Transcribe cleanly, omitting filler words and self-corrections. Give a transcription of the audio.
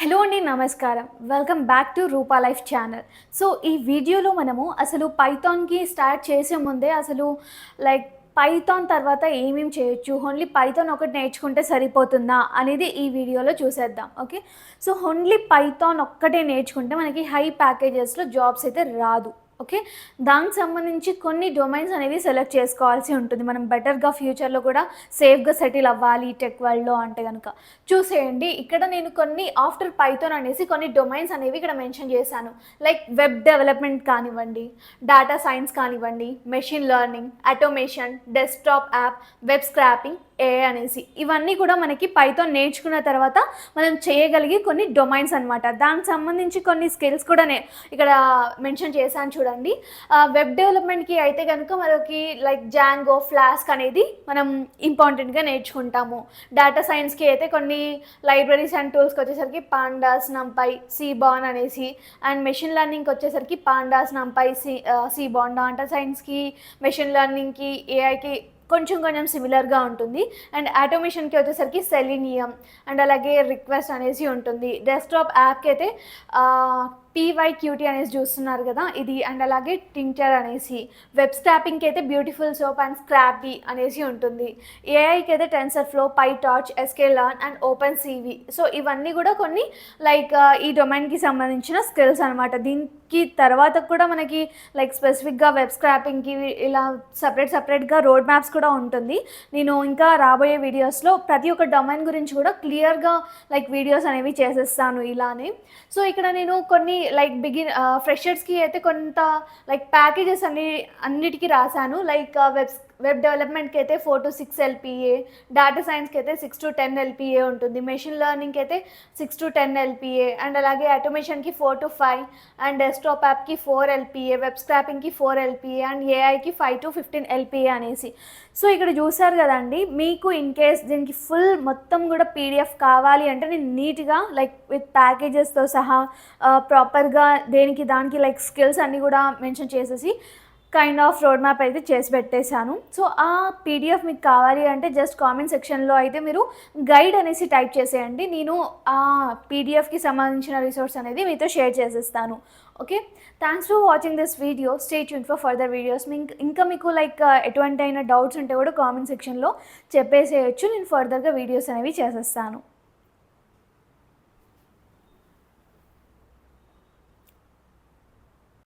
Hello అండి, నమస్కారం. Welcome back to Rupa life channel. So ఈ వీడియోలో మనము అసలు పైథాన్‌కి స్టార్ట్ చేసే ముందే అసలు లైక్ పైథాన్ తర్వాత ఏమేమి చేయొచ్చు, ఓన్లీ పైథాన్ ఒకటి నేర్చుకుంటే సరిపోతుందా అనేది ఈ వీడియోలో చూసేద్దాం. ఓకే. సో ఓన్లీ పైథాన్ ఒక్కటే నేర్చుకుంటే మనకి హై ప్యాకేజెస్లో జాబ్స్ అయితే రాదు. ఓకే. దానికి సంబంధించి కొన్ని డొమైన్స్ అనేవి సెలెక్ట్ చేసుకోవాల్సి ఉంటుంది. మనం బెటర్‌గా ఫ్యూచర్‌లో కూడా సేఫ్‌గా సెటిల్ అవ్వాలి టెక్ వరల్డ్‌లో అంటే గనక. చూసేయండి, ఇక్కడ నేను కొన్ని ఆఫ్టర్ పైథాన్ అనేసి కొన్ని డొమైన్స్ అనేవి ఇక్కడ మెన్షన్ చేశాను. లైక్ వెబ్ డెవలప్మెంట్ కానివ్వండి, డేటా సైన్స్ కానివ్వండి, machine learning, automation, desktop app, web scrapping, AI అనేసి ఇవన్నీ కూడా మనకి పైథాన్ నేర్చుకున్న తర్వాత మనం చేయగలిగే కొన్ని డొమైన్స్ అనమాట. దానికి సంబంధించి కొన్ని స్కిల్స్ కూడా ఇక్కడ మెన్షన్ చేశాను చూడండి. వెబ్ డెవలప్మెంట్కి అయితే కనుక మనకి లైక్ జాంగో, ఫ్లాస్క్ అనేది మనం ఇంపార్టెంట్గా నేర్చుకుంటాము. డేటా సైన్స్కి అయితే కొన్ని లైబ్రరీస్ అండ్ టూల్స్కి వచ్చేసరికి పాండాస్, నంపై, సీబాన్ అనేసి, అండ్ మెషిన్ లెర్నింగ్కి వచ్చేసరికి పాండాస్, నంపై, సీబాన్. డేటా సైన్స్కి, మెషిన్ లెర్నింగ్కి, ఏఐకి కొంచెం సిమిలర్గా ఉంటుంది. అండ్ ఆటోమేషన్కి వచ్చేసరికి సెలీనియం అండ్ అలాగే రిక్వెస్ట్ అనేసి ఉంటుంది. డెస్క్టాప్ యాప్కి అయితే PYQT అనేసి చూస్తున్నారు కదా, ఇది. అండ్ అలాగే టింక్చర్ అనేసి. వెబ్ స్క్రాపింగ్కి అయితే బ్యూటిఫుల్ సోప్ అండ్ స్క్రాపీ అనేసి ఉంటుంది. ఏఐకి అయితే TensorFlow, PyTorch, sklearn and OpenCV. So ఇవన్నీ కూడా కొన్ని లైక్ ఈ డొమైన్కి సంబంధించిన స్కిల్స్ అనమాట. దీనికి తర్వాత కూడా మనకి లైక్ స్పెసిఫిక్గా వెబ్ స్క్రాపింగ్కి ఇలా సపరేట్గా రోడ్ మ్యాప్స్ కూడా ఉంటుంది. నేను ఇంకా రాబోయే వీడియోస్లో ప్రతి ఒక్క డొమైన్ గురించి కూడా క్లియర్గా లైక్ వీడియోస్ అనేవి చేసేస్తాను ఇలానే. సో ఇక్కడ నేను కొన్ని లైక్ ఫ్రెషర్స్కి అయితే కొంత లైక్ ప్యాకేజెస్ అన్నిటికీ రాశాను. లైక్ వెబ్ డెవలప్మెంట్కి అయితే 4 to 6 LPA, డేటా సైన్స్కి అయితే 6 to 10 LPA ఉంటుంది, మెషిన్ లెర్నింగ్కి అయితే 6 to 10 LPA, అండ్ అలాగే ఆటోమేషన్కి 4 to 5, అండ్ డెస్క్టాప్ యాప్కి 4 LPA, వెబ్ స్క్రాపింగ్కి 4 LPA, అండ్ ఏఐకి 5 to 15 LPA అనేసి. సో ఇక్కడ చూసారు కదండి, మీకు ఇన్ కేస్ దీనికి ఫుల్ మొత్తం కూడా PDF కావాలి అంటే నేను నీట్గా లైక్ విత్ ప్యాకేజెస్తో సహా ప్రాపర్గా దానికి లైక్ స్కిల్స్ అన్నీ కూడా మెన్షన్ చేసేసి కైండ్ ఆఫ్ రోడ్ మ్యాప్ అయితే చేసి పెట్టేశాను. సో ఆ PDF మీకు కావాలి అంటే జస్ట్ కామెంట్ సెక్షన్లో అయితే మీరు గైడ్ అనేసి టైప్ చేసేయండి. నేను ఆ PDFకి సంబంధించిన రిసోర్స్ అనేది మీతో షేర్ చేసేస్తాను. Okay. Thanks for watching this video. Stay tune for further videos. ఇంకా మీకు లైక్ ఎటువంటి అయినా డౌట్స్ ఉంటే కూడా కామెంట్ సెక్షన్లో చెప్పేసేయచ్చు. నేను ఫర్దర్గా వీడియోస్ అనేవి చేసేస్తాను.